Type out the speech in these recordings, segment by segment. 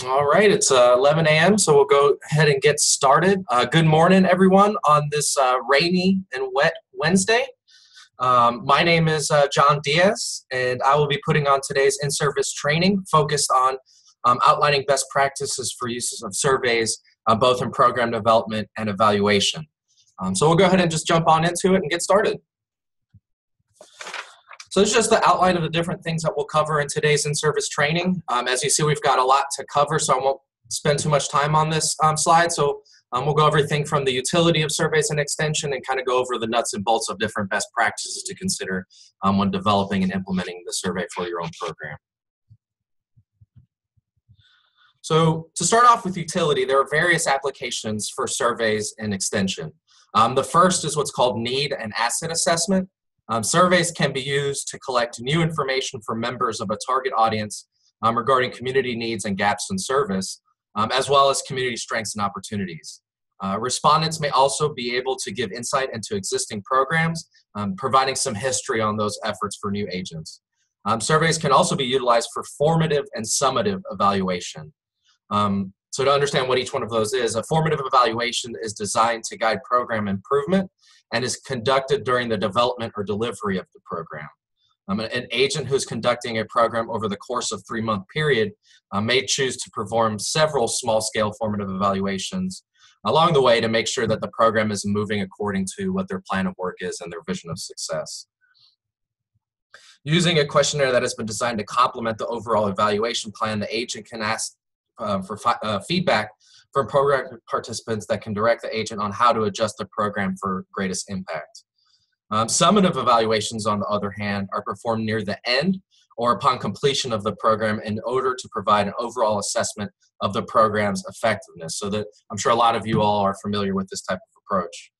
All right, it's 11 a.m., so we'll go ahead and get started. Good morning, everyone, on this rainy and wet Wednesday. My name is John Diaz, and I will be putting on today's in-service training focused on outlining best practices for uses of surveys, both in program development and evaluation. So we'll go ahead and just jump on into it and get started. So this is just the outline of the different things that we'll cover in today's in-service training. As you see, we've got a lot to cover, so I won't spend too much time on this slide. So we'll go everything from the utility of surveys and extension and kind of go over the nuts and bolts of different best practices to consider when developing and implementing the survey for your own program. So to start off with utility, there are various applications for surveys and extension. The first is what's called need and asset assessment. Surveys can be used to collect new information from members of a target audience regarding community needs and gaps in service, as well as community strengths and opportunities. Respondents may also be able to give insight into existing programs, providing some history on those efforts for new agents. Surveys can also be utilized for formative and summative evaluation. So to understand what each one of those is, a formative evaluation is designed to guide program improvement and is conducted during the development or delivery of the program. An agent who's conducting a program over the course of a 3-month period may choose to perform several small-scale formative evaluations along the way to make sure that the program is moving according to what their plan of work is and their vision of success. Using a questionnaire that has been designed to complement the overall evaluation plan, the agent can ask for feedback from program participants that can direct the agent on how to adjust the program for greatest impact. Summative evaluations, on the other hand, are performed near the end or upon completion of the program in order to provide an overall assessment of the program's effectiveness. So that I'm sure a lot of you all are familiar with this type of approach.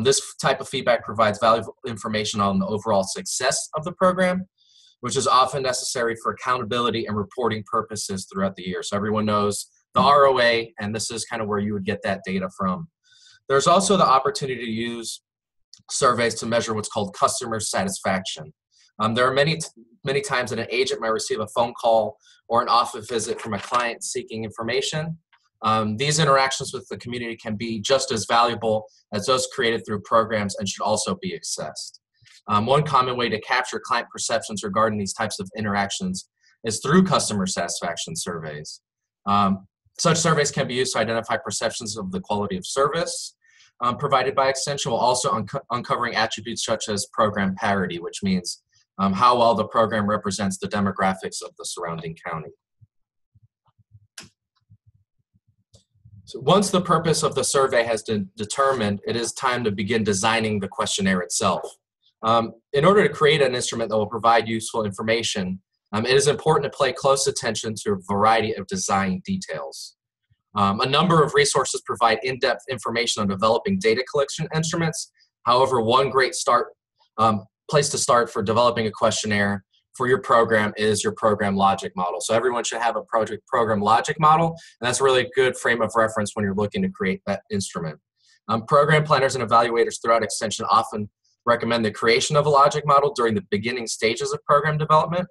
This type of feedback provides valuable information on the overall success of the program, which is often necessary for accountability and reporting purposes throughout the year. So everyone knows the ROA, and this is kind of where you would get that data from. There's also the opportunity to use surveys to measure what's called customer satisfaction. There are many times that an agent might receive a phone call or an office visit from a client seeking information. These interactions with the community can be just as valuable as those created through programs and should also be assessed. One common way to capture client perceptions regarding these types of interactions is through customer satisfaction surveys. Such surveys can be used to identify perceptions of the quality of service provided by extension, while also uncovering attributes such as program parity, which means how well the program represents the demographics of the surrounding county. So once the purpose of the survey has been determined, it is time to begin designing the questionnaire itself. In order to create an instrument that will provide useful information, it is important to pay close attention to a variety of design details. A number of resources provide in-depth information on developing data collection instruments. However, one great place to start for developing a questionnaire for your program is your program logic model. So everyone should have a program logic model, and that's really a good frame of reference when you're looking to create that instrument. Program planners and evaluators throughout extension often recommend the creation of a logic model during the beginning stages of program development.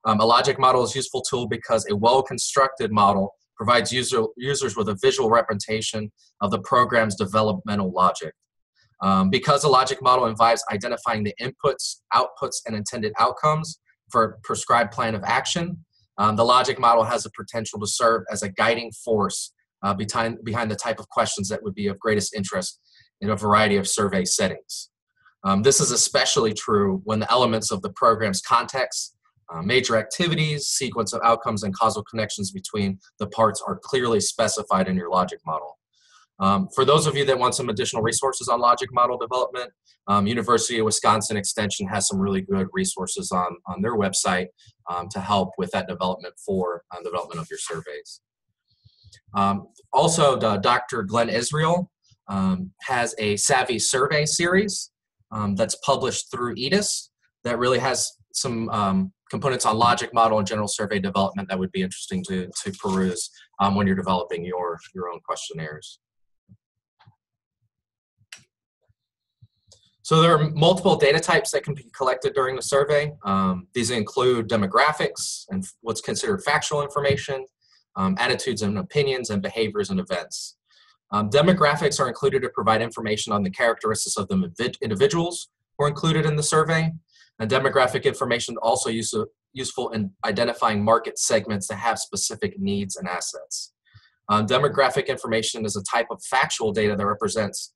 A logic model is a useful tool because a well-constructed model provides users with a visual representation of the program's developmental logic. Because a logic model involves identifying the inputs, outputs, and intended outcomes for a prescribed plan of action, the logic model has the potential to serve as a guiding force behind the type of questions that would be of greatest interest in a variety of survey settings. This is especially true when the elements of the program's context, major activities, sequence of outcomes, and causal connections between the parts are clearly specified in your logic model. For those of you that want some additional resources on logic model development, University of Wisconsin Extension has some really good resources on their website to help with that development for development of your surveys. Also, Dr. Glenn Israel has a Savvy Survey series that's published through EDIS that really has some components on logic model and general survey development that would be interesting to peruse when you're developing your own questionnaires. So there are multiple data types that can be collected during the survey. These include demographics and what's considered factual information, attitudes and opinions, and behaviors and events. Demographics are included to provide information on the characteristics of the individuals who are included in the survey. And demographic information is also useful in identifying market segments that have specific needs and assets. Demographic information is a type of factual data that represents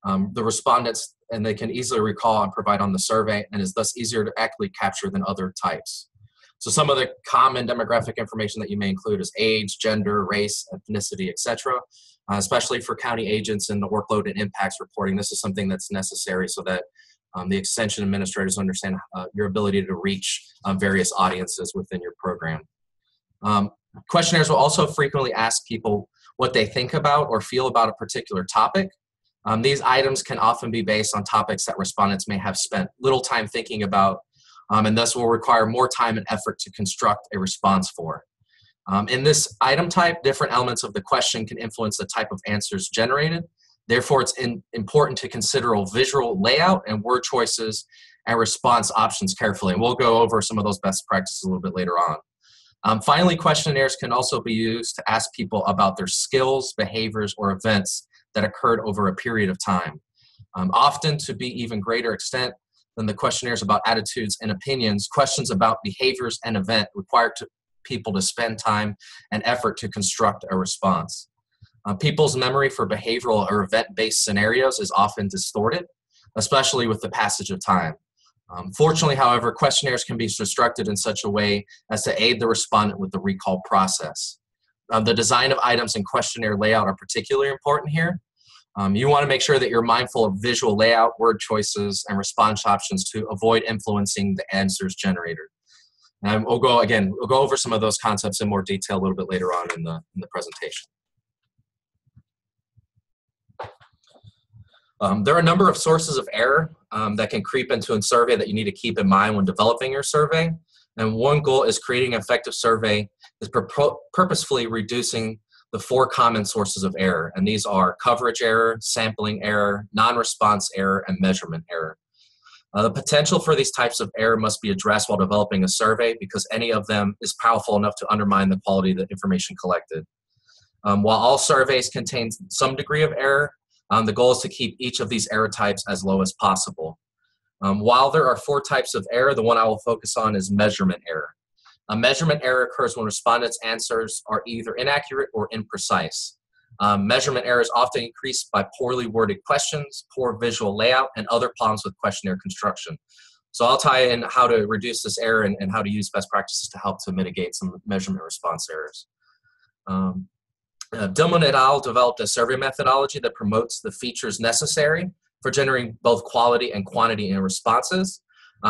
the respondents, and they can easily recall and provide on the survey, and is thus easier to accurately capture than other types. So some of the common demographic information that you may include is age, gender, race, ethnicity, etc. Especially for county agents in the workload and impacts reporting, this is something that's necessary so that the extension administrators understand your ability to reach various audiences within your program. Questionnaires will also frequently ask people what they think about or feel about a particular topic. These items can often be based on topics that respondents may have spent little time thinking about, and thus will require more time and effort to construct a response for. In this item type, different elements of the question can influence the type of answers generated. Therefore, it's important to consider a visual layout and word choices and response options carefully. And we'll go over some of those best practices a little bit later on. Finally, questionnaires can also be used to ask people about their skills, behaviors, or events that occurred over a period of time. Often, to be even greater extent than the questionnaires about attitudes and opinions, questions about behaviors and event require people to spend time and effort to construct a response. People's memory for behavioral or event-based scenarios is often distorted, especially with the passage of time. Fortunately, however, questionnaires can be constructed in such a way as to aid the respondent with the recall process. The design of items and questionnaire layout are particularly important here. You want to make sure that you're mindful of visual layout, word choices, and response options to avoid influencing the answers generated. And we'll go over some of those concepts in more detail a little bit later on in the presentation. There are a number of sources of error that can creep into a survey that you need to keep in mind when developing your survey. And one goal is creating an effective survey is purposefully reducing the 4 common sources of error. And these are coverage error, sampling error, non-response error, and measurement error. The potential for these types of error must be addressed while developing a survey because any of them is powerful enough to undermine the quality of the information collected. While all surveys contain some degree of error, the goal is to keep each of these error types as low as possible. While there are 4 types of error, the one I will focus on is measurement error. A measurement error occurs when respondents' answers are either inaccurate or imprecise. Measurement error is often increased by poorly worded questions, poor visual layout, and other problems with questionnaire construction. So I'll tie in how to reduce this error and how to use best practices to help to mitigate some measurement response errors. Dillman et al. Developed a survey methodology that promotes the features necessary for generating both quality and quantity in responses.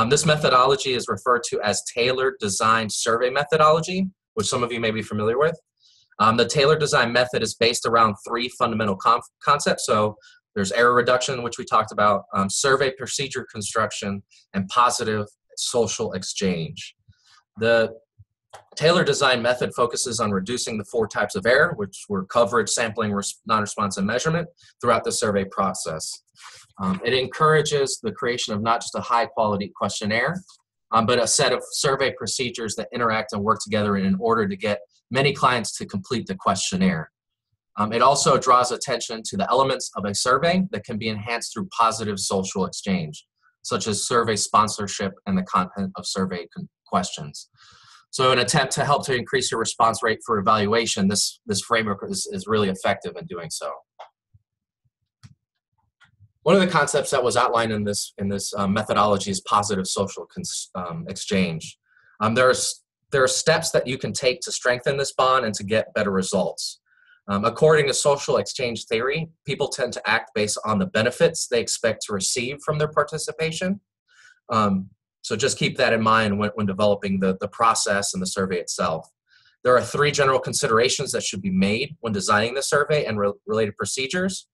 This methodology is referred to as tailored design survey methodology, which some of you may be familiar with. The tailored design method is based around 3 fundamental concepts. So there's error reduction, which we talked about, survey procedure construction, and positive social exchange. The tailored design method focuses on reducing the 4 types of error, which were coverage, sampling, non-response, and measurement throughout the survey process. It encourages the creation of not just a high-quality questionnaire, but a set of survey procedures that interact and work together in order to get many clients to complete the questionnaire. It also draws attention to the elements of a survey that can be enhanced through positive social exchange, such as survey sponsorship and the content of survey questions. So an attempt to help to increase your response rate for evaluation, this framework is really effective in doing so. One of the concepts that was outlined in this methodology is positive social exchange. There are steps that you can take to strengthen this bond and to get better results. According to social exchange theory, people tend to act based on the benefits they expect to receive from their participation. So just keep that in mind when developing the process and the survey itself. There are 3 general considerations that should be made when designing the survey and related procedures.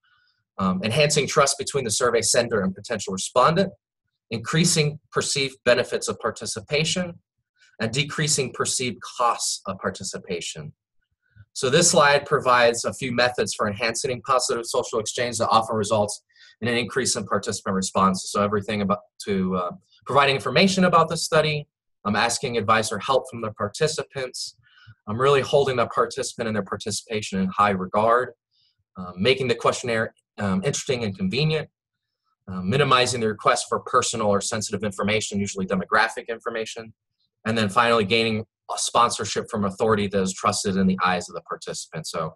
Enhancing trust between the survey sender and potential respondent, increasing perceived benefits of participation, and decreasing perceived costs of participation. So this slide provides a few methods for enhancing positive social exchange that often results in an increase in participant responses. So everything about providing information about the study, asking advice or help from the participants, really holding the participant and their participation in high regard, making the questionnaire interesting and convenient, minimizing the request for personal or sensitive information, usually demographic information, and then finally gaining a sponsorship from authority that is trusted in the eyes of the participant. So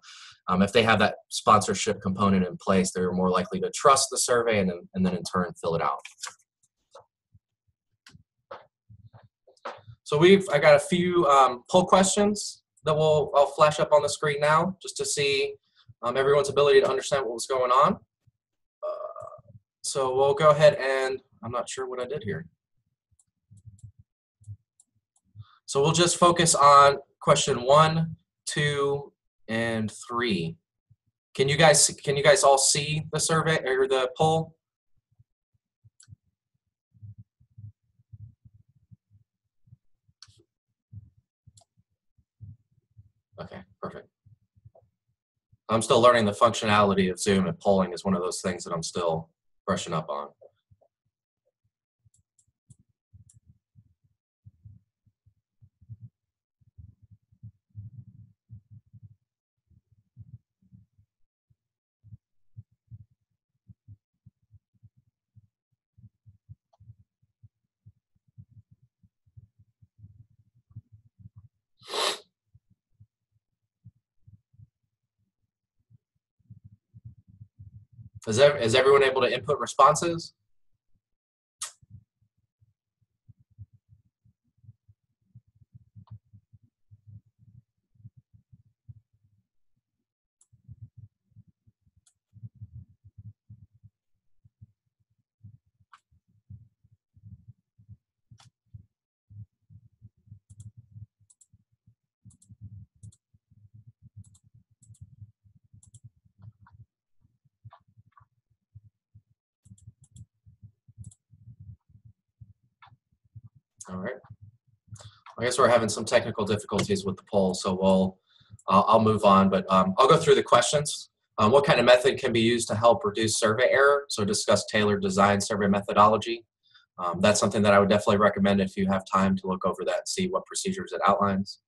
if they have that sponsorship component in place, they're more likely to trust the survey and then in turn fill it out. So I got a few poll questions that I'll flash up on the screen now just to see everyone's ability to understand what was going on. So we'll go ahead and, I'm not sure what I did here. So we'll just focus on question 1, 2, and 3. Can you guys all see the survey or the poll? Okay, perfect. I'm still learning the functionality of Zoom, and polling is one of those things that I'm still brushing up on. Is everyone able to input responses? All right. I guess we're having some technical difficulties with the poll, so I'll move on, but I'll go through the questions. What kind of method can be used to help reduce survey error? So discuss tailored design survey methodology. That's something that I would definitely recommend if you have time to look over that and see what procedures it outlines.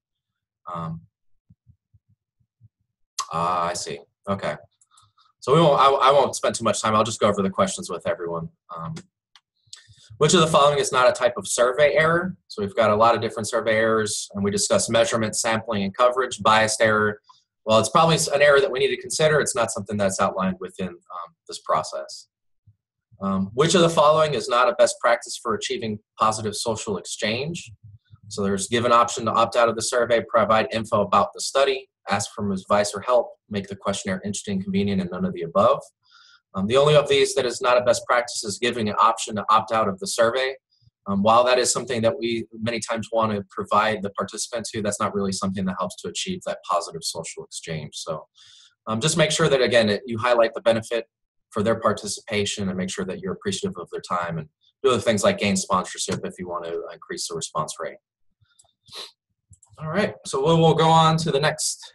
I see. Okay. So I won't spend too much time. I'll just go over the questions with everyone. Which of the following is not a type of survey error? So we've got a lot of different survey errors, and we discussed measurement, sampling, and coverage. Biased error, well, it's probably an error that we need to consider. It's not something that's outlined within this process. Which of the following is not a best practice for achieving positive social exchange? So there's give an option to opt out of the survey, provide info about the study, ask for advice or help, make the questionnaire interesting, convenient, and none of the above. The only of these that is not a best practice is giving an option to opt out of the survey. While that is something that we many times want to provide the participant to, that's not really something that helps to achieve that positive social exchange. So just make sure that, again, you highlight the benefit for their participation and make sure that you're appreciative of their time and do other things like gain sponsorship if you want to increase the response rate. All right, so we'll go on to the next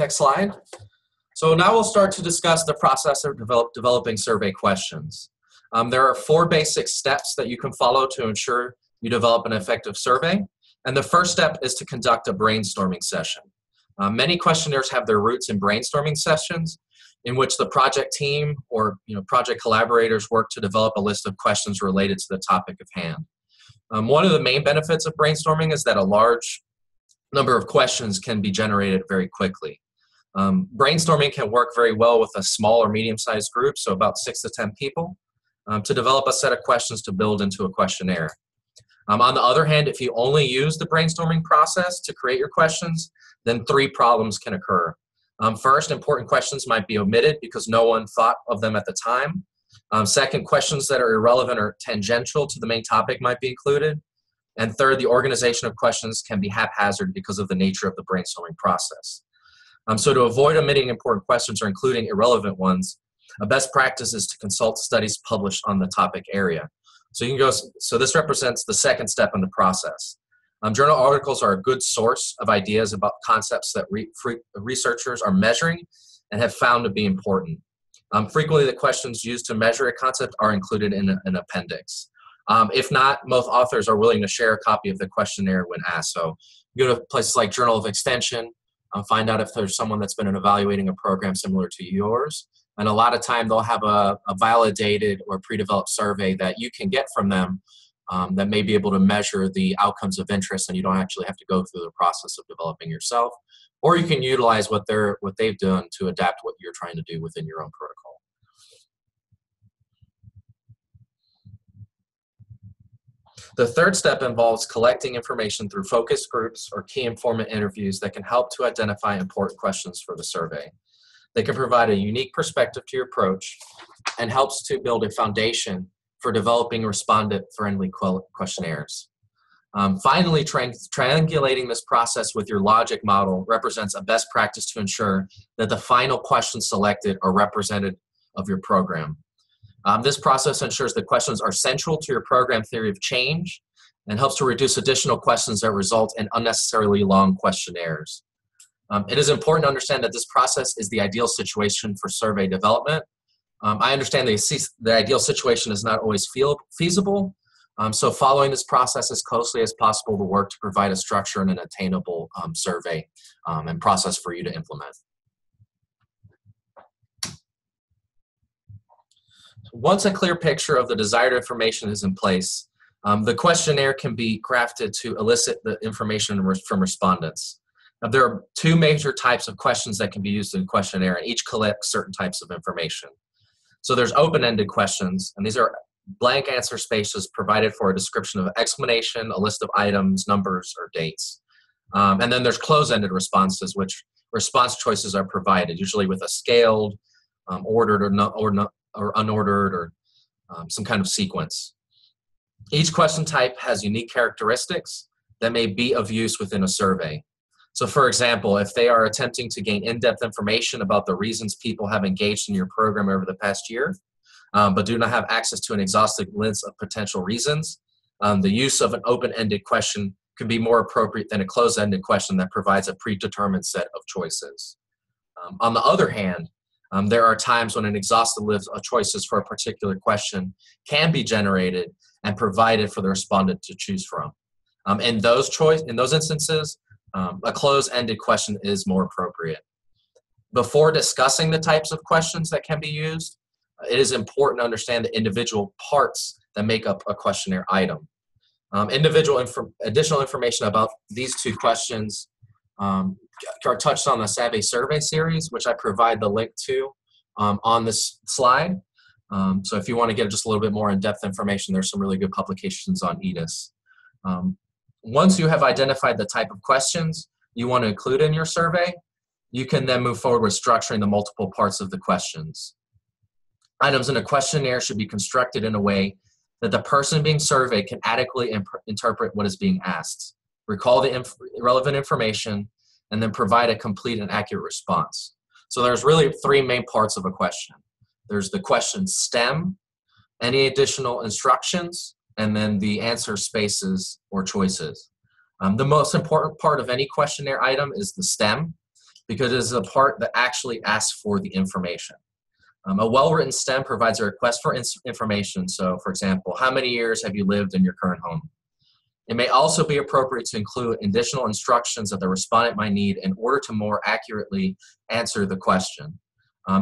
slide. So now we'll start to discuss the process of developing survey questions. There are 4 basic steps that you can follow to ensure you develop an effective survey. And the first step is to conduct a brainstorming session. Many questionnaires have their roots in brainstorming sessions in which the project team or project collaborators work to develop a list of questions related to the topic of hand. One of the main benefits of brainstorming is that a large number of questions can be generated very quickly. Brainstorming can work very well with a small or medium-sized group, so about 6 to 10 people, to develop a set of questions to build into a questionnaire. On the other hand, if you only use the brainstorming process to create your questions, then 3 problems can occur. First, important questions might be omitted because no one thought of them at the time. Second, questions that are irrelevant or tangential to the main topic might be included. And third, the organization of questions can be haphazard because of the nature of the brainstorming process. So to avoid omitting important questions or including irrelevant ones, a best practice is to consult studies published on the topic area. So this represents the second step in the process. Journal articles are a good source of ideas about concepts that researchers are measuring and have found to be important. Frequently, the questions used to measure a concept are included in an appendix. If not, most authors are willing to share a copy of the questionnaire when asked. So go to places like Journal of Extension, find out if there's someone that's been evaluating a program similar to yours. And a lot of time they'll have a validated or pre-developed survey that you can get from them that may be able to measure the outcomes of interest, and you don't actually have to go through the process of developing yourself. Or you can utilize what they've done to adapt what you're trying to do within your own protocol. The third step involves collecting information through focus groups or key informant interviews that can help to identify important questions for the survey. They can provide a unique perspective to your approach and helps to build a foundation for developing respondent-friendly questionnaires. Finally, triangulating this process with your logic model represents a best practice to ensure that the final questions selected are representative of your program. This process ensures the questions are central to your program theory of change and helps to reduce additional questions that result in unnecessarily long questionnaires. It is important to understand that this process is the ideal situation for survey development. I understand the ideal situation is not always feasible, so following this process as closely as possible will work to provide a structure and an attainable survey and process for you to implement. Once a clear picture of the desired information is in place, the questionnaire can be crafted to elicit the information from respondents. Now, there are two major types of questions that can be used in a questionnaire, and each collects certain types of information. So there's open-ended questions, and these are blank answer spaces provided for a description of explanation, a list of items, numbers, or dates. And then there's closed-ended responses, which response choices are provided, usually with a scaled, ordered, or unordered, or some kind of sequence. Each question type has unique characteristics that may be of use within a survey. So for example, if they are attempting to gain in-depth information about the reasons people have engaged in your program over the past year, but do not have access to an exhaustive list of potential reasons, the use of an open-ended question could be more appropriate than a closed-ended question that provides a predetermined set of choices. On the other hand, there are times when an exhaustive list of choices for a particular question can be generated and provided for the respondent to choose from. In those instances, a closed-ended question is more appropriate. Before discussing the types of questions that can be used, it is important to understand the individual parts that make up a questionnaire item. Additional information about these two questions are touched on the Savvy Survey series, which I provide the link to on this slide. So if you want to get just a little bit more in-depth information, there's some really good publications on EDIS. Once you have identified the type of questions you want to include in your survey, you can then move forward with structuring the multiple parts of the questions. Items in a questionnaire should be constructed in a way that the person being surveyed can adequately interpret what is being asked, recall the relevant information, and then provide a complete and accurate response. So there's really three main parts of a question. There's the question stem, any additional instructions, and then the answer spaces or choices. The most important part of any questionnaire item is the stem, because it is the part that actually asks for the information. A well-written stem provides a request for information. So, for example, how many years have you lived in your current home? It may also be appropriate to include additional instructions that the respondent might need in order to more accurately answer the question.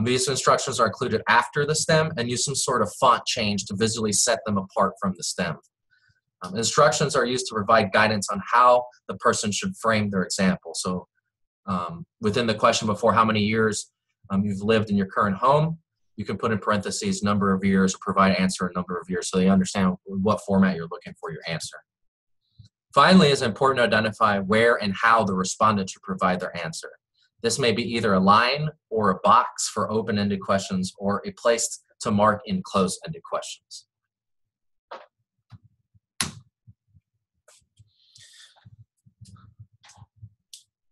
These instructions are included after the stem and use some sort of font change to visually set them apart from the stem. Instructions are used to provide guidance on how the person should frame their example. So within the question before how many years you've lived in your current home, you can put in parentheses number of years or provide answer a number of years so they understand what format you're looking for your answer. Finally, it's important to identify where and how the respondent should provide their answer. This may be either a line or a box for open-ended questions or a place to mark in closed-ended questions.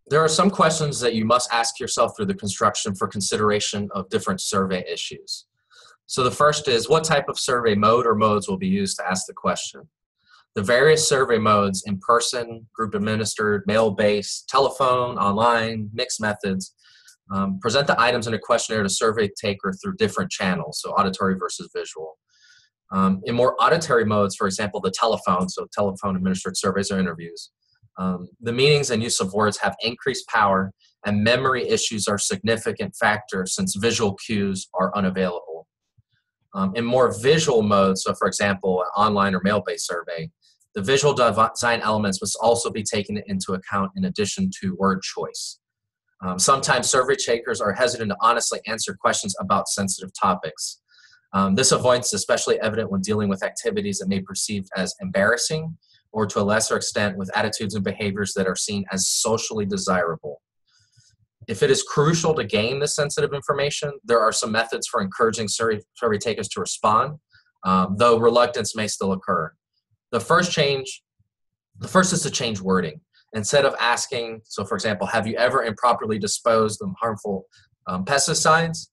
There are some questions that you must ask yourself through the construction for consideration of different survey issues. So the first is, what type of survey mode or modes will be used to ask the question? The various survey modes, in person, group administered, mail-based, telephone, online, mixed methods, present the items in a questionnaire to survey taker through different channels, so auditory versus visual. In more auditory modes, for example, the telephone, so telephone administered surveys or interviews, the meanings and use of words have increased power, and memory issues are significant factors since visual cues are unavailable. In more visual modes, so for example, an online or mail-based survey, the visual design elements must also be taken into account in addition to word choice. Sometimes survey takers are hesitant to honestly answer questions about sensitive topics. This avoidance is especially evident when dealing with activities that may be perceived as embarrassing, or to a lesser extent with attitudes and behaviors that are seen as socially desirable. If it is crucial to gain this sensitive information, there are some methods for encouraging survey takers to respond, though reluctance may still occur. The first is to change wording. Instead of asking, so for example, have you ever improperly disposed of harmful pesticides?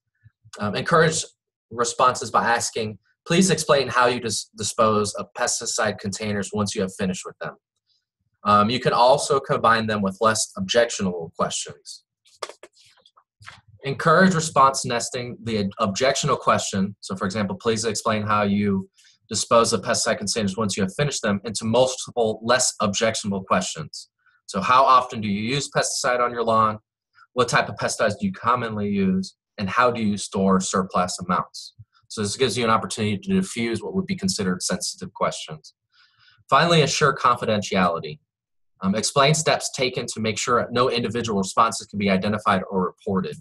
Encourage responses by asking, please explain how you dispose of pesticide containers once you have finished with them. You can also combine them with less objectionable questions. Encourage response nesting the objectionable question, so for example, please explain how you dispose of pesticide containers once you have finished them, into multiple less objectionable questions. So how often do you use pesticide on your lawn? What type of pesticides do you commonly use? And how do you store surplus amounts? So this gives you an opportunity to diffuse what would be considered sensitive questions. Finally, assure confidentiality. Explain steps taken to make sure no individual responses can be identified or reported.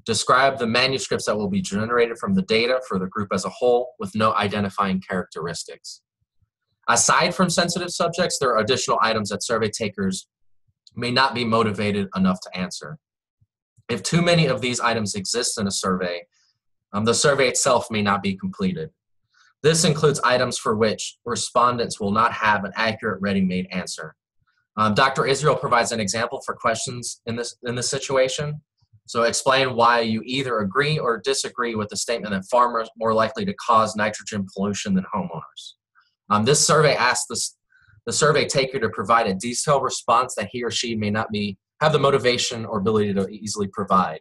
Describe the manuscripts that will be generated from the data for the group as a whole with no identifying characteristics. Aside from sensitive subjects, there are additional items that survey takers may not be motivated enough to answer. If too many of these items exist in a survey, the survey itself may not be completed. This includes items for which respondents will not have an accurate ready-made answer. Dr. Israel provides an example for questions in this situation. So explain why you either agree or disagree with the statement that farmers are more likely to cause nitrogen pollution than homeowners. This survey asks the survey taker to provide a detailed response that he or she may not have the motivation or ability to easily provide.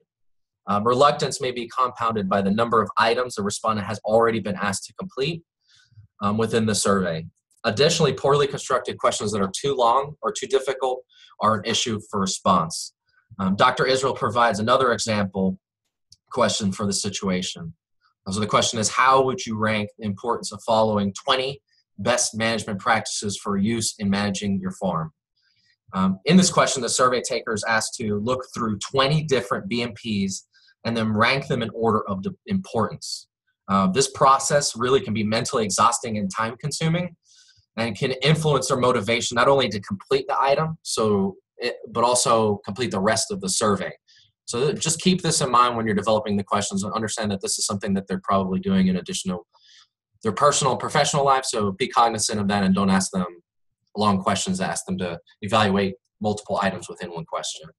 Reluctance may be compounded by the number of items the respondent has already been asked to complete within the survey. Additionally, poorly constructed questions that are too long or too difficult are an issue for response. Dr. Israel provides another example question for the situation. So the question is, how would you rank the importance of following 20 best management practices for use in managing your farm? In this question, the survey taker is asked to look through 20 different BMPs and then rank them in order of importance. This process really can be mentally exhausting and time consuming, and can influence their motivation not only to complete the item, but also complete the rest of the survey. So just keep this in mind when you're developing the questions, and understand that this is something that they're probably doing in addition to their personal and professional life. So be cognizant of that, and don't ask them long questions. Ask them to evaluate multiple items within one question.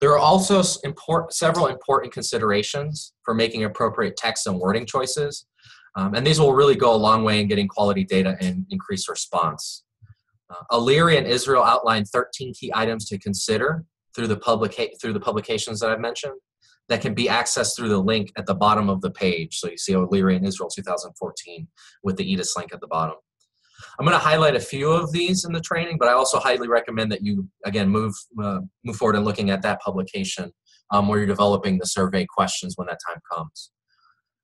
There are also several important considerations for making appropriate text and wording choices. And these will really go a long way in getting quality data and increased response. O'Leary and Israel outlined 13 key items to consider through the publications that I've mentioned that can be accessed through the link at the bottom of the page. So you see O'Leary and Israel 2014 with the EDIS link at the bottom. I'm going to highlight a few of these in the training, but I also highly recommend that you, again, move forward in looking at that publication where you're developing the survey questions when that time comes.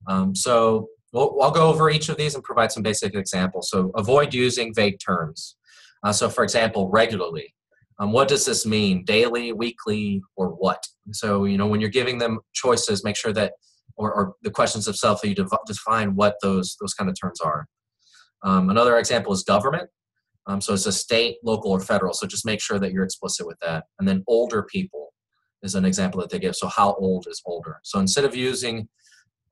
I'll go over each of these and provide some basic examples. So avoid using vague terms. So for example, regularly. What does this mean? Daily, weekly, or what? So, when you're giving them choices, make sure that, or the questions themselves, that you define what those kind of terms are. Another example is government. So it's a state, local, or federal. So just make sure that you're explicit with that. And then older people is an example that they give. So how old is older? So instead of using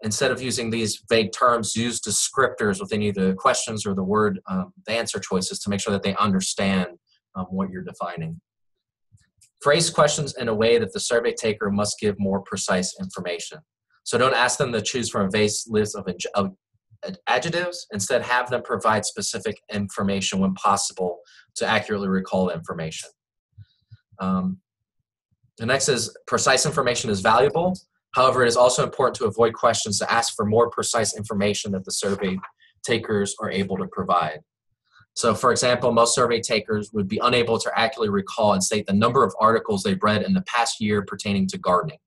these vague terms, use descriptors within either the questions or the answer choices to make sure that they understand what you're defining. Phrase questions in a way that the survey taker must give more precise information. So don't ask them to choose from a vast list of adjectives. Instead, have them provide specific information when possible to accurately recall the information. The next is, precise information is valuable. However, it is also important to avoid questions that ask for more precise information that the survey takers are able to provide. So, for example, most survey takers would be unable to accurately recall and state the number of articles they've read in the past year pertaining to gardening.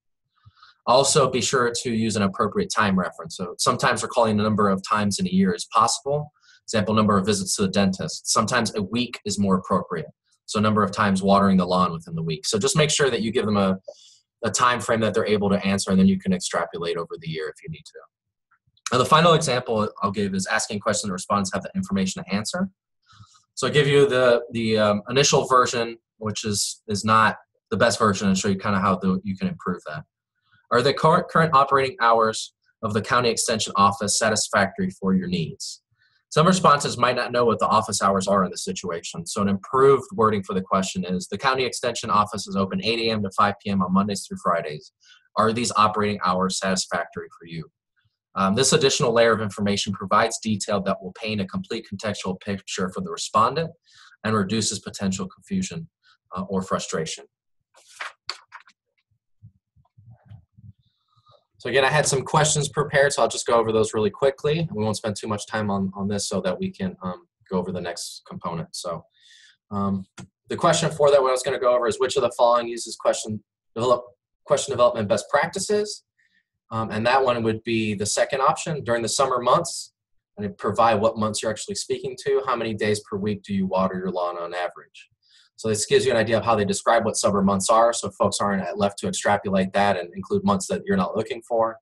Also, be sure to use an appropriate time reference. So sometimes recalling the number of times in a year is possible. Example, number of visits to the dentist. Sometimes a week is more appropriate. So number of times watering the lawn within the week. So just make sure that you give them a time frame that they're able to answer, and then you can extrapolate over the year if you need to. Now, the final example I'll give is asking questions and respondents have the information to answer. So I'll give you the initial version, which is not the best version, and show you kind of how you can improve that. Are the current operating hours of the county extension office satisfactory for your needs? Some responses might not know what the office hours are in this situation. So an improved wording for the question is, the county extension office is open 8 a.m. to 5 p.m. on Mondays through Fridays. Are these operating hours satisfactory for you? This additional layer of information provides detail that will paint a complete contextual picture for the respondent and reduces potential confusion or frustration. So again, I had some questions prepared, so I'll just go over those really quickly. We won't spend too much time on this so that we can go over the next component. So the question for that, what I was going to go over is, which of the following uses question development best practices? And that one would be the second option, during the summer months, and it provide what months you're actually speaking to. How many days per week do you water your lawn on average? So this gives you an idea of how they describe what summer months are, so folks aren't left to extrapolate that and include months that you're not looking for.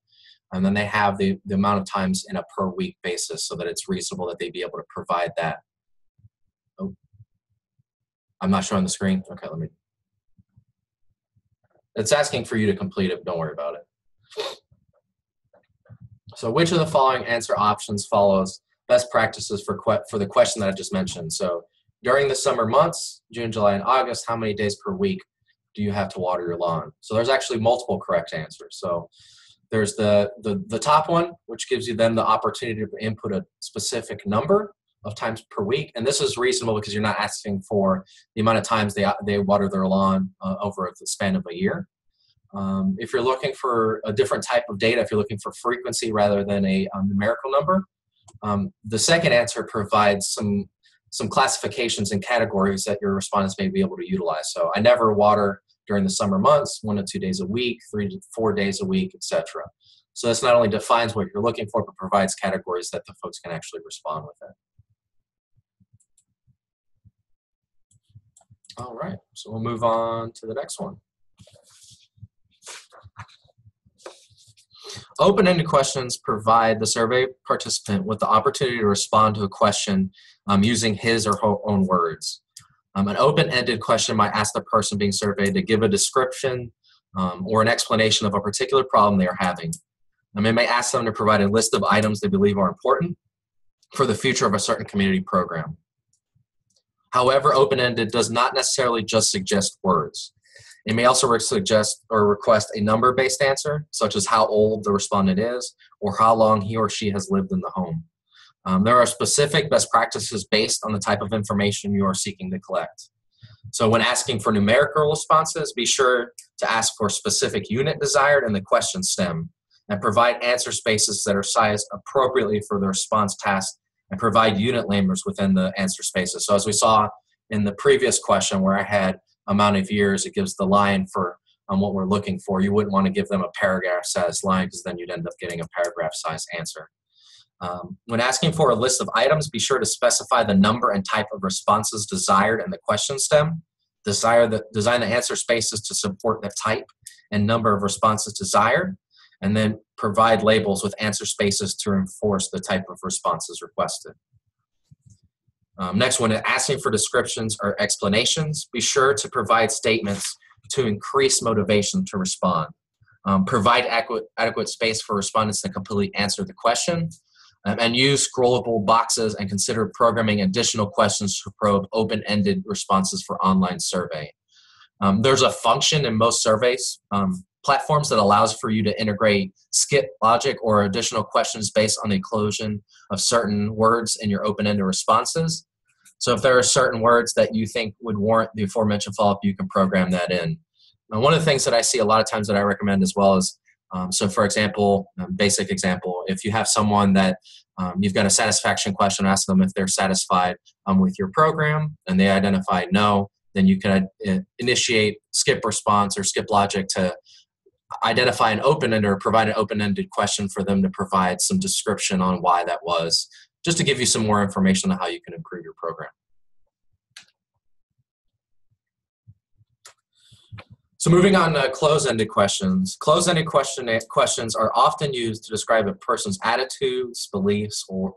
And then they have the amount of times in a per week basis so that it's reasonable that they be able to provide that. Oh, I'm not showing the screen. Okay, let me. It's asking for you to complete it, don't worry about it. So which of the following answer options follows best practices for the question that I just mentioned? So during the summer months, June, July, and August, how many days per week do you have to water your lawn? So there's actually multiple correct answers. So there's the top one, which gives you then the opportunity to input a specific number of times per week. And this is reasonable because you're not asking for the amount of times they water their lawn over the span of a year. If you're looking for a different type of data, if you're looking for frequency rather than a numerical number, the second answer provides some classifications and categories that your respondents may be able to utilize. So I never water during the summer months, 1 to 2 days a week, 3 to 4 days a week, etc. So this not only defines what you're looking for, but provides categories that the folks can actually respond with it. All right, so we'll move on to the next one. Open-ended questions provide the survey participant with the opportunity to respond to a question using his or her own words. An open-ended question might ask the person being surveyed to give a description or an explanation of a particular problem they are having. It may ask them to provide a list of items they believe are important for the future of a certain community program. However, open-ended does not necessarily just suggest words. It may also suggest or request a number-based answer, such as how old the respondent is or how long he or she has lived in the home. There are specific best practices based on the type of information you are seeking to collect. So when asking for numerical responses, be sure to ask for specific unit desired in the question stem and provide answer spaces that are sized appropriately for the response task and provide unit labels within the answer spaces. So as we saw in the previous question where I had amount of years, it gives the line for what we're looking for. You wouldn't want to give them a paragraph-sized line because then you'd end up getting a paragraph-sized answer. When asking for a list of items, be sure to specify the number and type of responses desired in the question stem. Design the answer spaces to support the type and number of responses desired, and then provide labels with answer spaces to enforce the type of responses requested. Next one, asking for descriptions or explanations. Be sure to provide statements to increase motivation to respond. Provide adequate space for respondents to completely answer the question. And use scrollable boxes and consider programming additional questions to probe open-ended responses for online survey. There's a function in most surveys platforms that allows for you to integrate skip logic or additional questions based on the inclusion of certain words in your open-ended responses. So if there are certain words that you think would warrant the aforementioned follow-up, you can program that in. Now, one of the things that I see a lot of times that I recommend as well is So for example, basic example, if you have someone that you've got a satisfaction question, ask them if they're satisfied with your program, and they identify no, then you can initiate skip response or skip logic to identify an open-ended or provide an open-ended question for them to provide some description on why that was, just to give you some more information on how you can improve your program. So moving on to close-ended questions. Close-ended questions are often used to describe a person's attitudes, beliefs, or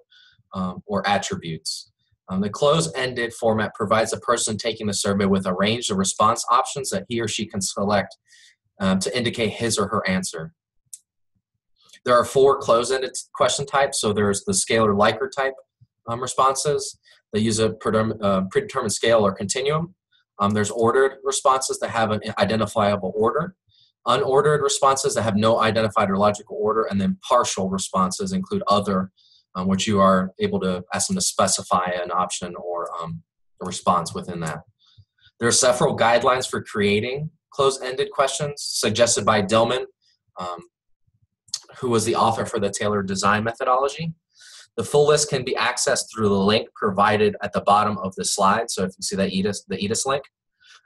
attributes. The close-ended format provides a person taking the survey with a range of response options that he or she can select to indicate his or her answer. There are 4 close-ended question types. So there's the scalar Likert type responses. They use a predetermined scale or continuum. There's ordered responses that have an identifiable order, unordered responses that have no identified or logical order, and then partial responses include other, which you are able to ask them to specify an option or a response within that. There are several guidelines for creating close-ended questions suggested by Dillman, who was the author for the tailored design methodology. The full list can be accessed through the link provided at the bottom of the slide. So if you see that the EDIS link.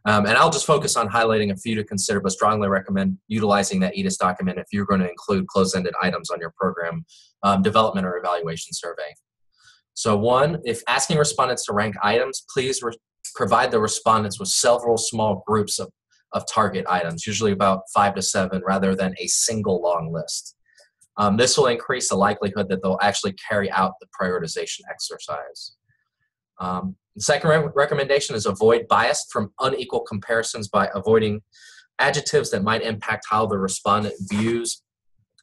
And I'll just focus on highlighting a few to consider, but strongly recommend utilizing that EDIS document if you're going to include close-ended items on your program development or evaluation survey. So 1, if asking respondents to rank items, please provide the respondents with several small groups of target items, usually about 5 to 7, rather than a single long list. This will increase the likelihood that they'll actually carry out the prioritization exercise. The second recommendation is avoid bias from unequal comparisons by avoiding adjectives that might impact how the respondent views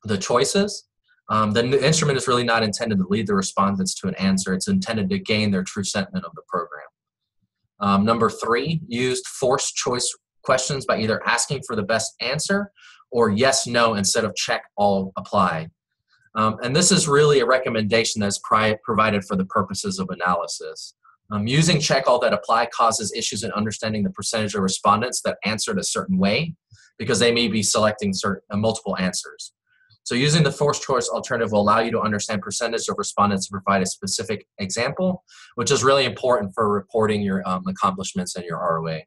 the choices. The instrument is really not intended to lead the respondents to an answer. It's intended to gain their true sentiment of the program. Number 3, used forced choice questions by either asking for the best answer or yes, no, instead of check, all apply. And this is really a recommendation that's provided for the purposes of analysis. Using check all that apply causes issues in understanding the percentage of respondents that answered a certain way because they may be selecting multiple answers. So using the forced choice alternative will allow you to understand percentage of respondents to provide a specific example, which is really important for reporting your accomplishments and your ROA.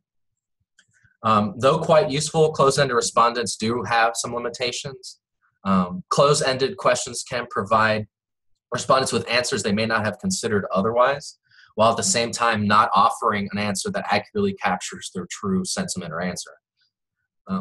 Though quite useful, close-ended respondents do have some limitations. Close-ended questions can provide respondents with answers they may not have considered otherwise, while at the same time not offering an answer that accurately captures their true sentiment or answer.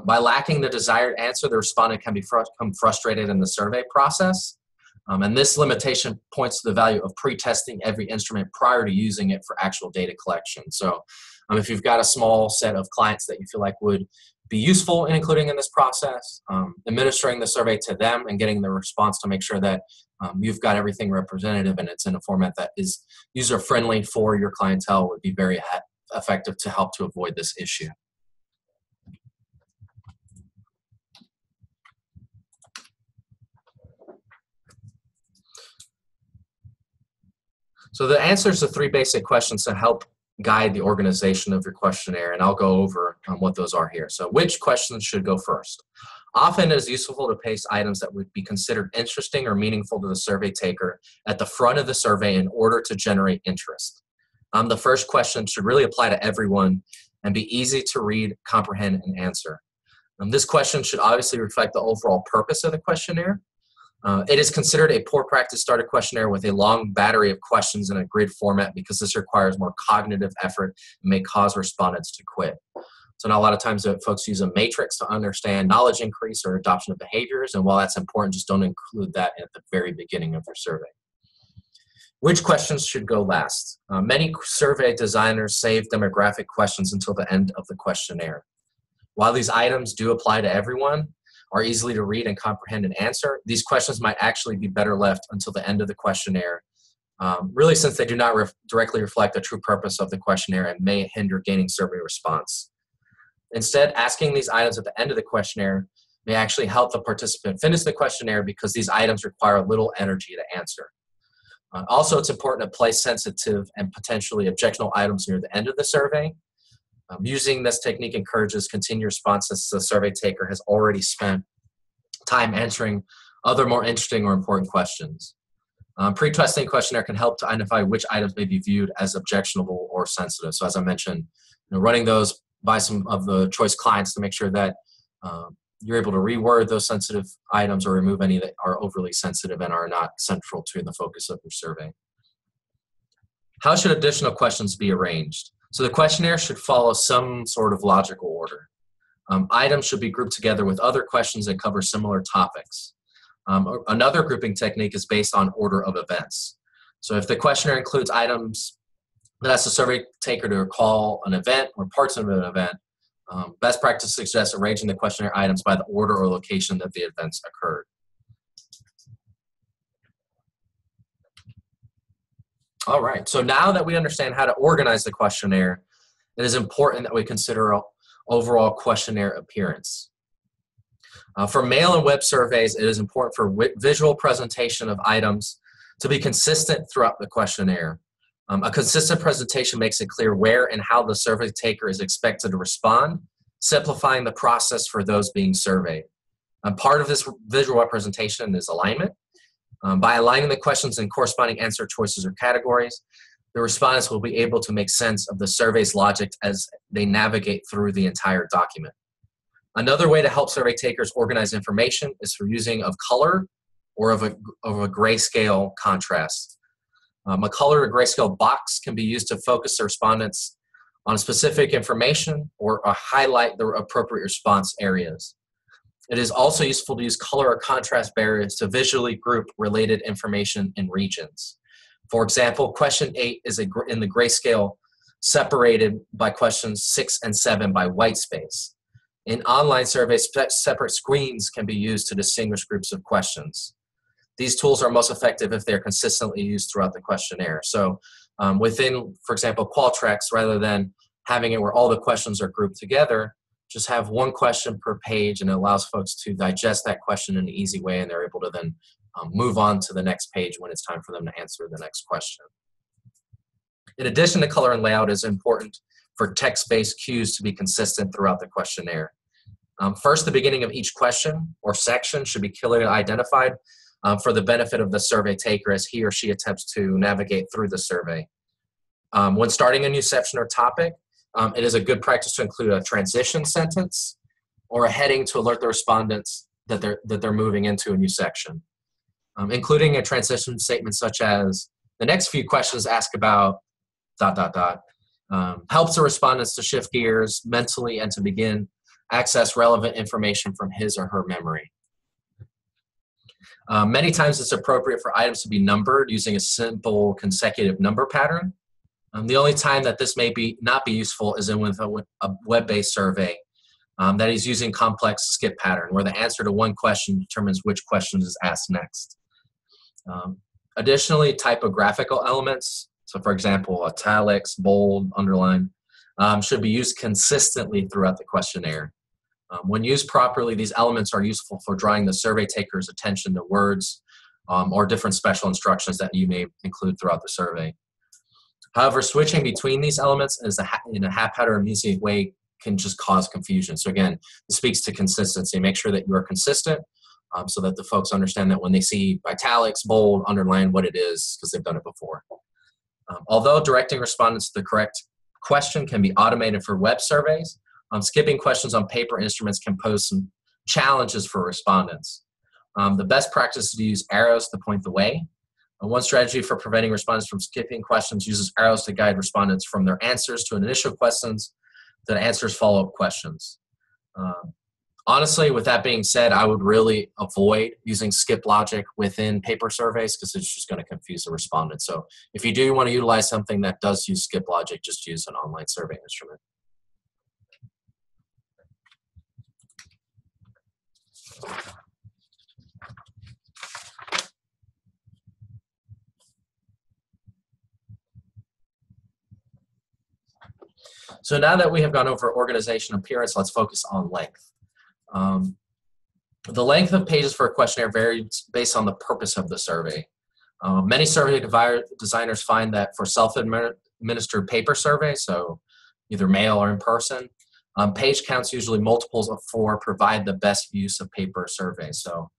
By lacking the desired answer, the respondent can become frustrated in the survey process. And this limitation points to the value of pre-testing every instrument prior to using it for actual data collection. So if you've got a small set of clients that you feel like would be useful in including in this process, administering the survey to them and getting the response to make sure that you've got everything representative and it's in a format that is user-friendly for your clientele would be very effective to help to avoid this issue. So the answers to 3 basic questions to help guide the organization of your questionnaire, and I'll go over what those are here. So which questions should go first? Often it is useful to place items that would be considered interesting or meaningful to the survey taker at the front of the survey in order to generate interest. The first question should really apply to everyone and be easy to read, comprehend, and answer. This question should obviously reflect the overall purpose of the questionnaire. It is considered a poor practice to start a questionnaire with a long battery of questions in a grid format because this requires more cognitive effort and may cause respondents to quit. So now a lot of times folks use a matrix to understand knowledge increase or adoption of behaviors, and while that's important, just don't include that at the very beginning of your survey. Which questions should go last? Many survey designers save demographic questions until the end of the questionnaire. While these items do apply to everyone, are easily to read and comprehend and answer, these questions might actually be better left until the end of the questionnaire, really since they do not directly reflect the true purpose of the questionnaire and may hinder gaining survey response. Instead, asking these items at the end of the questionnaire may actually help the participant finish the questionnaire because these items require little energy to answer. Also, it's important to place sensitive and potentially objectionable items near the end of the survey. Using this technique encourages continued responses the survey taker has already spent time answering other more interesting or important questions. Pre-testing questionnaire can help to identify which items may be viewed as objectionable or sensitive. So as I mentioned, running those by some of the choice clients to make sure that you're able to reword those sensitive items or remove any that are overly sensitive and are not central to the focus of your survey. How should additional questions be arranged? So the questionnaire should follow some sort of logical order. Items should be grouped together with other questions that cover similar topics. Another grouping technique is based on order of events. So if the questionnaire includes items that asks the survey taker to recall an event or parts of an event, best practice suggests arranging the questionnaire items by the order or location that the events occurred. All right, so now that we understand how to organize the questionnaire, it is important that we consider overall questionnaire appearance. For mail and web surveys, it is important for visual presentation of items to be consistent throughout the questionnaire. A consistent presentation makes it clear where and how the survey taker is expected to respond, simplifying the process for those being surveyed. Part of this visual representation is alignment. By aligning the questions in corresponding answer choices or categories, the respondents will be able to make sense of the survey's logic as they navigate through the entire document. Another way to help survey takers organize information is through using of color or of a grayscale contrast. A color or grayscale box can be used to focus the respondents on specific information or highlight the appropriate response areas. It is also useful to use color or contrast barriers to visually group related information in regions. For example, question 8 is in the grayscale separated by questions 6 and 7 by white space. In online surveys, separate screens can be used to distinguish groups of questions. These tools are most effective if they're consistently used throughout the questionnaire. So within, for example, Qualtrics, rather than having it where all the questions are grouped together, just have one question per page, and it allows folks to digest that question in an easy way, and they're able to then move on to the next page when it's time for them to answer the next question. In addition to color and layout, it is important for text-based cues to be consistent throughout the questionnaire. First, the beginning of each question or section should be clearly identified for the benefit of the survey taker as he or she attempts to navigate through the survey. When starting a new section or topic, it is a good practice to include a transition sentence or a heading to alert the respondents that they're moving into a new section. Including a transition statement such as, the next few questions ask about ... helps the respondents to shift gears mentally and to begin access relevant information from his or her memory. Many times it's appropriate for items to be numbered using a simple consecutive number pattern. The only time that this may not be useful is with a web-based survey that is using complex skip pattern, where the answer to one question determines which question is asked next. Additionally, typographical elements, so for example, italics, bold, underline, should be used consistently throughout the questionnaire. When used properly, these elements are useful for drawing the survey taker's attention to words or different special instructions that you may include throughout the survey. However, switching between these elements in a haphazard, easy way can just cause confusion. So again, this speaks to consistency. Make sure that you are consistent so that the folks understand that when they see italics, bold, underline, what it is, because they've done it before. Although directing respondents to the correct question can be automated for web surveys, skipping questions on paper instruments can pose some challenges for respondents. The best practice is to use arrows to point the way. One strategy for preventing respondents from skipping questions uses arrows to guide respondents from their answers to initial questions to the answers follow-up questions. Honestly, with that being said, I would really avoid using skip logic within paper surveys because it's just going to confuse the respondent. So if you do want to utilize something that does use skip logic, just use an online survey instrument. So now that we have gone over organization appearance, let's focus on length. The length of pages for a questionnaire varies based on the purpose of the survey. Many survey designers find that for self-administered paper surveys, so either mail or in person, Page counts, usually multiples of 4, provide the best use of paper surveys. So,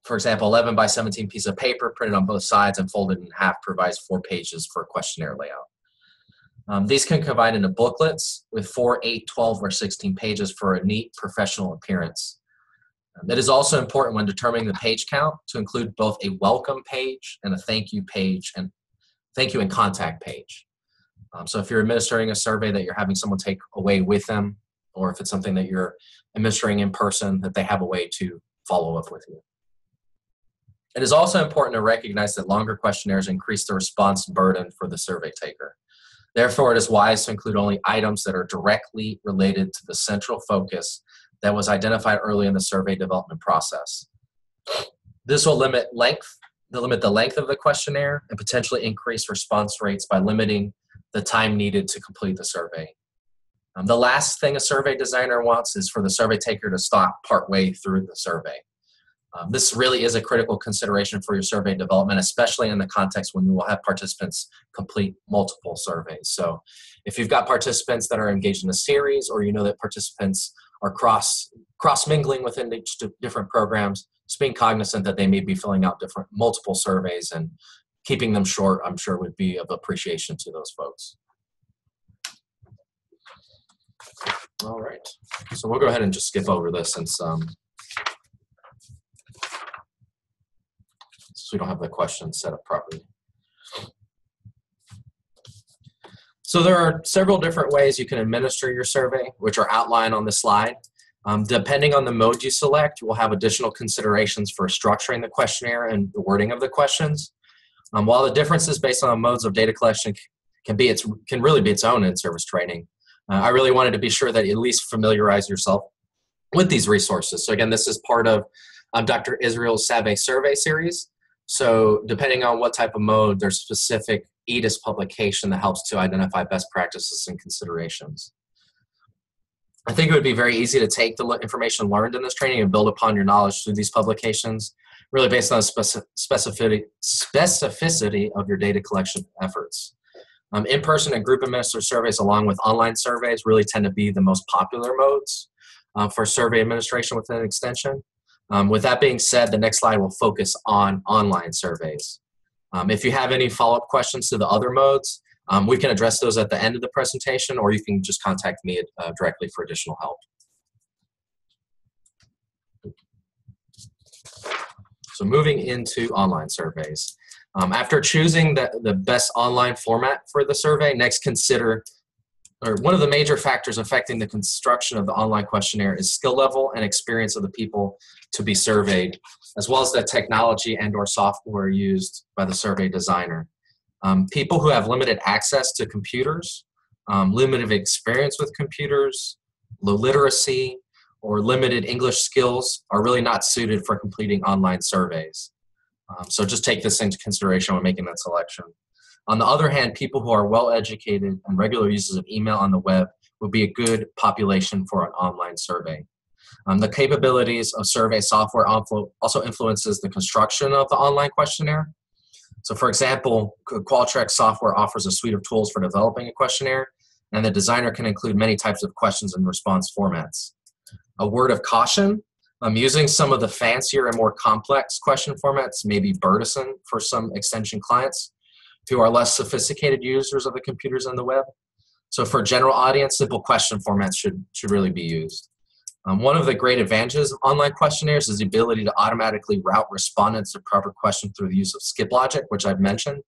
for example, 11 by 17 piece of paper printed on both sides and folded in half provides 4 pages for a questionnaire layout. These can combine into booklets with 4, 8, 12, or 16 pages for a neat professional appearance. It is also important when determining the page count to include both a welcome page and a thank you page and thank you and contact page. So if you're administering a survey that you're having someone take away with them, or if it's something that you're administering in person, that they have a way to follow up with you. It is also important to recognize that longer questionnaires increase the response burden for the survey taker. Therefore, it is wise to include only items that are directly related to the central focus that was identified early in the survey development process. This will limit the length of the questionnaire and potentially increase response rates by limiting the time needed to complete the survey. The last thing a survey designer wants is for the survey taker to stop partway through the survey. This really is a critical consideration for your survey development, especially in the context when you will have participants complete multiple surveys. So if you've got participants that are engaged in a series, or you know that participants are cross-mingling within each different programs, just being cognizant that they may be filling out multiple surveys, and keeping them short, I'm sure, would be of appreciation to those folks. All right, so we'll go ahead and just skip over this since we don't have the questions set up properly. So there are several different ways you can administer your survey, which are outlined on the slide. Depending on the mode you select, you will have additional considerations for structuring the questionnaire and the wording of the questions. While the differences based on modes of data collection can really be its own in-service training, I really wanted to be sure that you at least familiarize yourself with these resources. So again, this is part of Dr. Israel's Survey series. So depending on what type of mode, there's specific EDIS publication that helps to identify best practices and considerations. I think it would be very easy to take the information learned in this training and build upon your knowledge through these publications, really based on the specificity of your data collection efforts. In-person and group administered surveys along with online surveys really tend to be the most popular modes for survey administration within an extension. With that being said, the next slide will focus on online surveys. If you have any follow-up questions to the other modes, we can address those at the end of the presentation, or you can just contact me directly for additional help. So moving into online surveys. After choosing the best online format for the survey, next consider, or one of the major factors affecting the construction of the online questionnaire is skill level and experience of the people to be surveyed, as well as the technology and/or software used by the survey designer. People who have limited access to computers, limited experience with computers, low literacy, or limited English skills are really not suited for completing online surveys. So just take this into consideration when making that selection. On the other hand, people who are well-educated and regular users of email on the web would be a good population for an online survey. The capabilities of survey software also influences the construction of the online questionnaire. So for example, Qualtrics software offers a suite of tools for developing a questionnaire, and the designer can include many types of questions and response formats. A word of caution, using some of the fancier and more complex question formats may be burdensome for some extension clients who are less sophisticated users of the computers and the web. So for general audience, simple question formats should really be used. One of the great advantages of online questionnaires is the ability to automatically route respondents to proper questions through the use of skip logic, which I've mentioned.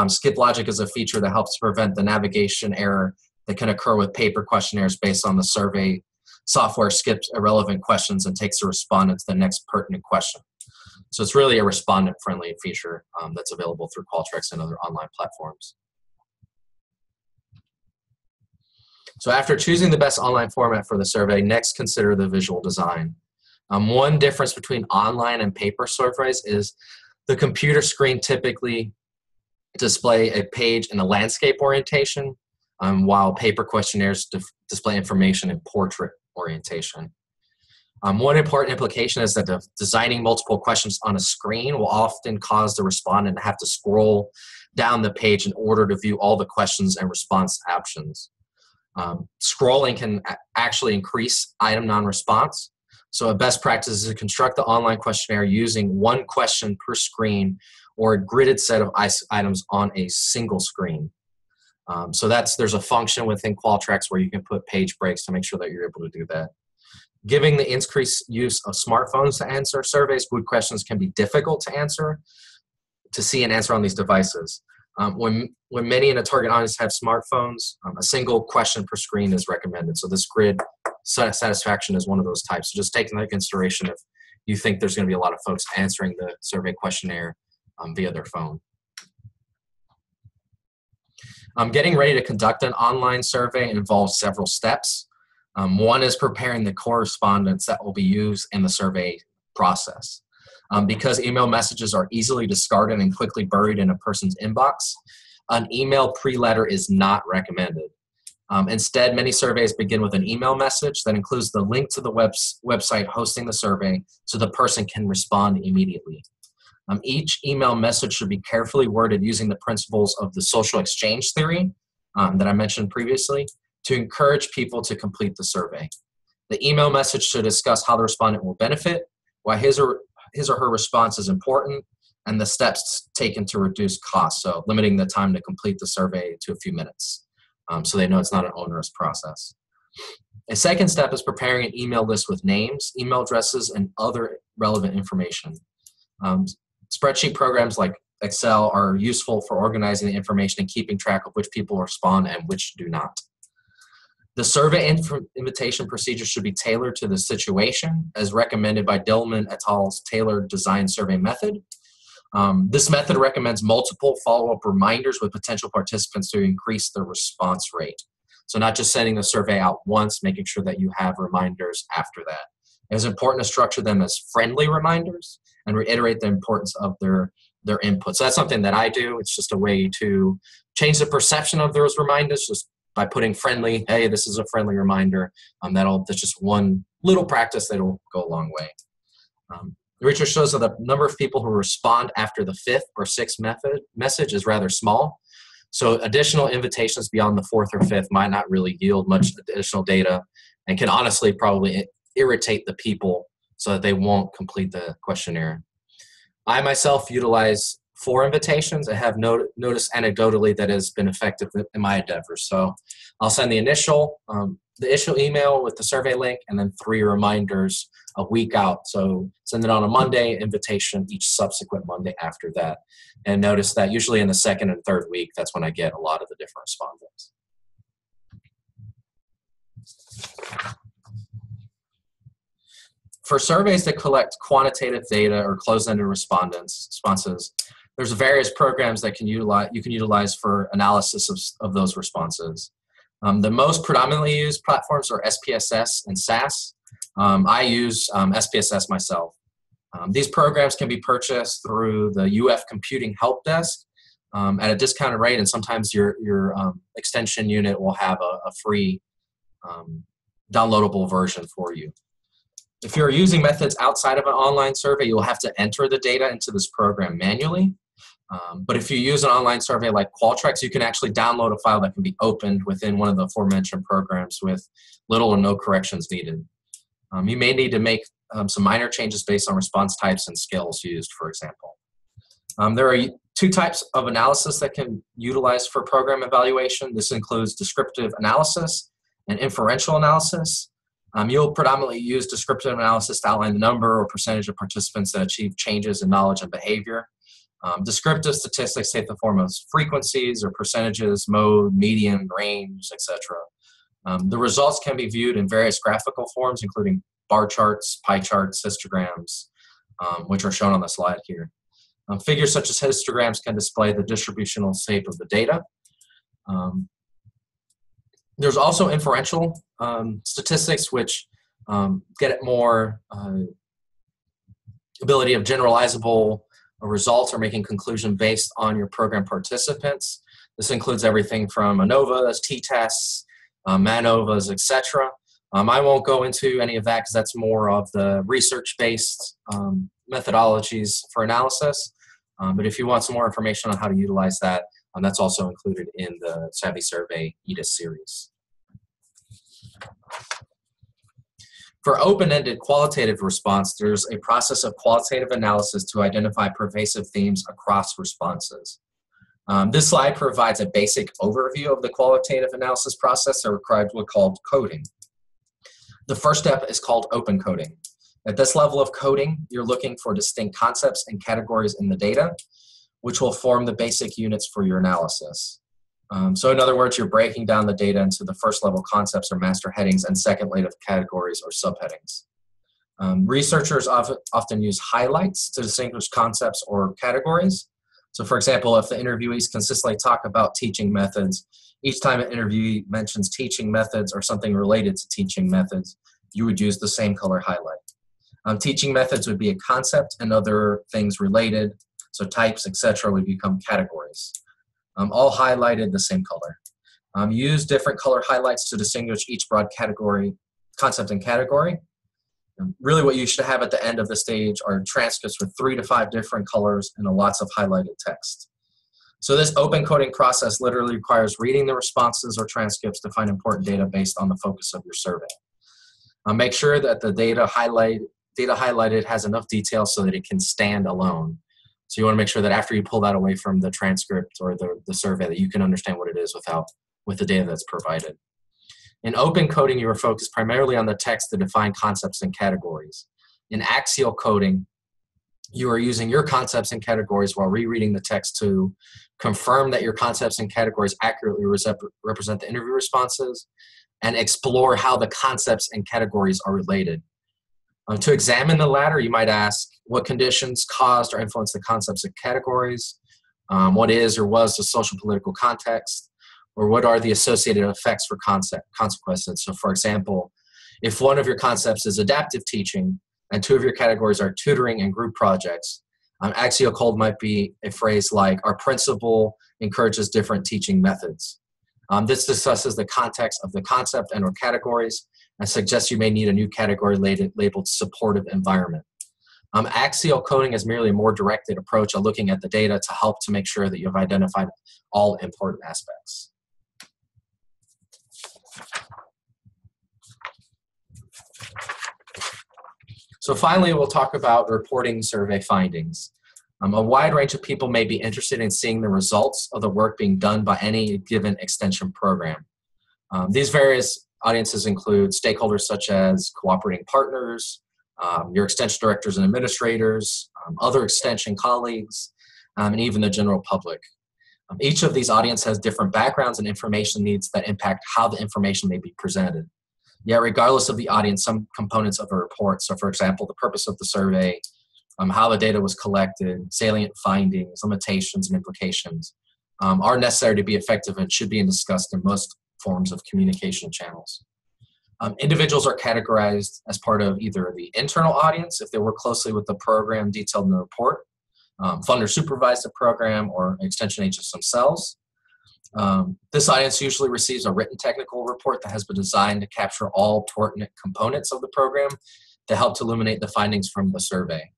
Skip logic is a feature that helps to prevent the navigation error that can occur with paper questionnaires based on the survey software skips irrelevant questions and takes the respondent to the next pertinent question. So it's really a respondent-friendly feature that's available through Qualtrics and other online platforms. So after choosing the best online format for the survey, next consider the visual design. One difference between online and paper surveys is the computer screen typically display a page in a landscape orientation, while paper questionnaires display information in portrait orientation. One important implication is that designing multiple questions on a screen will often cause the respondent to have to scroll down the page in order to view all the questions and response options. Scrolling can actually increase item non-response. So a best practice is to construct the online questionnaire using one question per screen or a gridded set of items on a single screen. So there's a function within Qualtrics where you can put page breaks to make sure that you're able to do that. Given the increased use of smartphones to answer surveys, food questions can be difficult to see and answer on these devices. When many in a target audience have smartphones, a single question per screen is recommended. So this grid satisfaction is one of those types. So just take into consideration if you think there's going to be a lot of folks answering the survey questionnaire via their phone. Getting ready to conduct an online survey involves several steps. One is preparing the correspondence that will be used in the survey process. Because email messages are easily discarded and quickly buried in a person's inbox, an email pre-letter is not recommended. Instead, many surveys begin with an email message that includes the link to the website hosting the survey so the person can respond immediately. Each email message should be carefully worded using the principles of the social exchange theory that I mentioned previously to encourage people to complete the survey. The email message should discuss how the respondent will benefit, why his or her response is important, and the steps taken to reduce costs, so limiting the time to complete the survey to a few minutes, so they know it's not an onerous process. A second step is preparing an email list with names, email addresses, and other relevant information. Spreadsheet programs like Excel are useful for organizing the information and keeping track of which people respond and which do not. The survey invitation procedure should be tailored to the situation, as recommended by Dillman et al.'s tailored design survey method. This method recommends multiple follow-up reminders with potential participants to increase the response rate. So not just sending the survey out once, making sure that you have reminders after that. It is important to structure them as friendly reminders and reiterate the importance of their input. So that's something that I do. It's just a way to change the perception of those reminders just by putting friendly, hey, this is a friendly reminder. That's just one little practice that'll go a long way. The research shows that the number of people who respond after the fifth or sixth message is rather small. So additional invitations beyond the fourth or fifth might not really yield much additional data and can honestly probably irritate the people so that they won't complete the questionnaire. I myself utilize 4 invitations. I have noticed anecdotally that has been effective in my endeavors. So I'll send the initial email with the survey link and then 3 reminders a week out. So send it on a Monday, invitation each subsequent Monday after that. And notice that usually in the second and third week, that's when I get a lot of the different respondents. For surveys that collect quantitative data or closed-ended responses, there's various programs that you can utilize for analysis of those responses. The most predominantly used platforms are SPSS and SAS. I use SPSS myself. These programs can be purchased through the UF Computing Help Desk at a discounted rate, and sometimes your extension unit will have a free downloadable version for you. If you're using methods outside of an online survey, you'll have to enter the data into this program manually. But if you use an online survey like Qualtrics, you can actually download a file that can be opened within one of the aforementioned programs with little or no corrections needed. You may need to make some minor changes based on response types and skills used, for example. There are 2 types of analysis that can utilize for program evaluation. This includes descriptive analysis and inferential analysis. You'll predominantly use descriptive analysis to outline the number or percentage of participants that achieve changes in knowledge and behavior. Descriptive statistics take the form of frequencies or percentages, mode, median, range, etc. The results can be viewed in various graphical forms, including bar charts, pie charts, histograms, which are shown on the slide here. Figures such as histograms can display the distributional shape of the data. There's also inferential statistics, which get at more ability of generalizable results or making conclusion based on your program participants. This includes everything from ANOVAs, t-tests, MANOVAs, etc. I won't go into any of that because that's more of the research-based methodologies for analysis. But if you want some more information on how to utilize that, that's also included in the Savvy Survey EDIS series. For open-ended qualitative response, there's a process of qualitative analysis to identify pervasive themes across responses. This slide provides a basic overview of the qualitative analysis process that requires what's called coding. The first step is called open coding. At this level of coding, you're looking for distinct concepts and categories in the data, which will form the basic units for your analysis. So in other words, you're breaking down the data into the first level concepts or master headings and second level categories or subheadings. Researchers often use highlights to distinguish concepts or categories. So for example, if the interviewees consistently talk about teaching methods, each time an interviewee mentions teaching methods or something related to teaching methods, you would use the same color highlight. Teaching methods would be a concept and other things related, so types, etc., would become categories. All highlighted the same color. Use different color highlights to distinguish each broad category, concept and category. Really what you should have at the end of the stage are transcripts with 3 to 5 different colors and lots of highlighted text. So this open coding process literally requires reading the responses or transcripts to find important data based on the focus of your survey. Make sure that the data highlighted has enough detail so that it can stand alone. So you want to make sure that after you pull that away from the transcript or the survey that you can understand what it is with the data that's provided. In open coding, you are focused primarily on the text to define concepts and categories. In axial coding, you are using your concepts and categories while rereading the text to confirm that your concepts and categories accurately represent the interview responses and explore how the concepts and categories are related. To examine the latter, you might ask what conditions caused or influenced the concepts and categories, what is or was the social political context, or what are the associated effects for consequences. So for example, if one of your concepts is adaptive teaching and 2 of your categories are tutoring and group projects, axial code might be a phrase like, our principal encourages different teaching methods. This discusses the context of the concept and or categories and suggests you may need a new category labeled supportive environment. Axial coding is merely a more directed approach of looking at the data to help to make sure that you've identified all important aspects. So finally, we'll talk about reporting survey findings. A wide range of people may be interested in seeing the results of the work being done by any given extension program. These various audiences include stakeholders such as cooperating partners, your extension directors and administrators, other extension colleagues, and even the general public. Each of these audiences has different backgrounds and information needs that impact how the information may be presented. Yet regardless of the audience, some components of a report, so for example, the purpose of the survey, how the data was collected, salient findings, limitations, and implications, are necessary to be effective and should be discussed in most forms of communication channels. Individuals are categorized as part of either the internal audience, if they work closely with the program detailed in the report, fund or supervise the program, or extension agents themselves. This audience usually receives a written technical report that has been designed to capture all pertinent components of the program to help to illuminate the findings from the survey.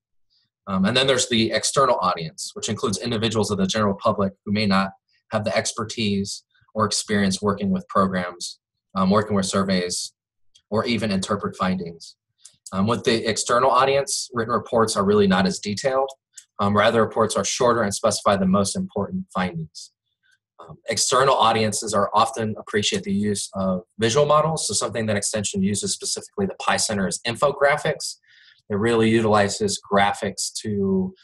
And then there's the external audience, which includes individuals of the general public who may not have the expertise or experience working with programs, working with surveys, or even interpret findings. With the external audience, written reports are really not as detailed. Rather, reports are shorter and specify the most important findings. External audiences are often appreciate the use of visual models, so something that Extension uses specifically the PyCenter is infographics. It really utilizes graphics to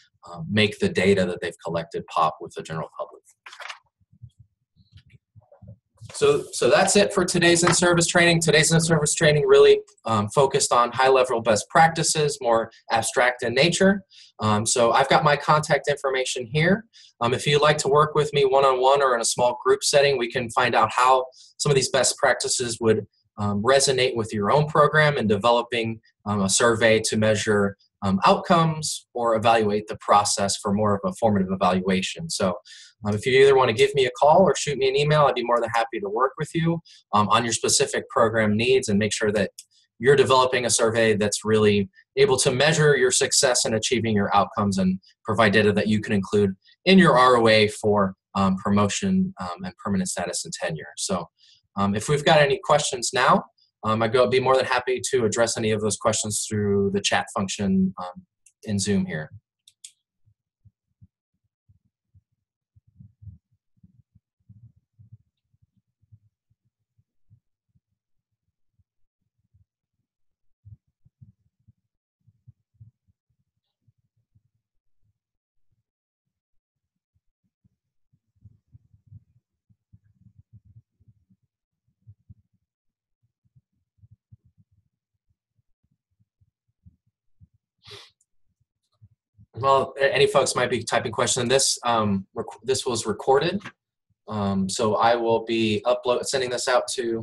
make the data that they've collected pop with the general public. So that's it for today's in-service training. Today's in-service training really focused on high-level best practices, more abstract in nature. So I've got my contact information here. If you'd like to work with me one-on-one or in a small group setting, we can find out how some of these best practices would resonate with your own program in developing a survey to measure outcomes or evaluate the process for more of a formative evaluation. So if you either want to give me a call or shoot me an email, I'd be more than happy to work with you on your specific program needs and make sure that you're developing a survey that's really able to measure your success in achieving your outcomes and provide data that you can include in your ROA for promotion and permanent status and tenure. So if we've got any questions now, I'd be more than happy to address any of those questions through the chat function in Zoom here. Well, any folks might be typing question. This was recorded, so I will be sending this out to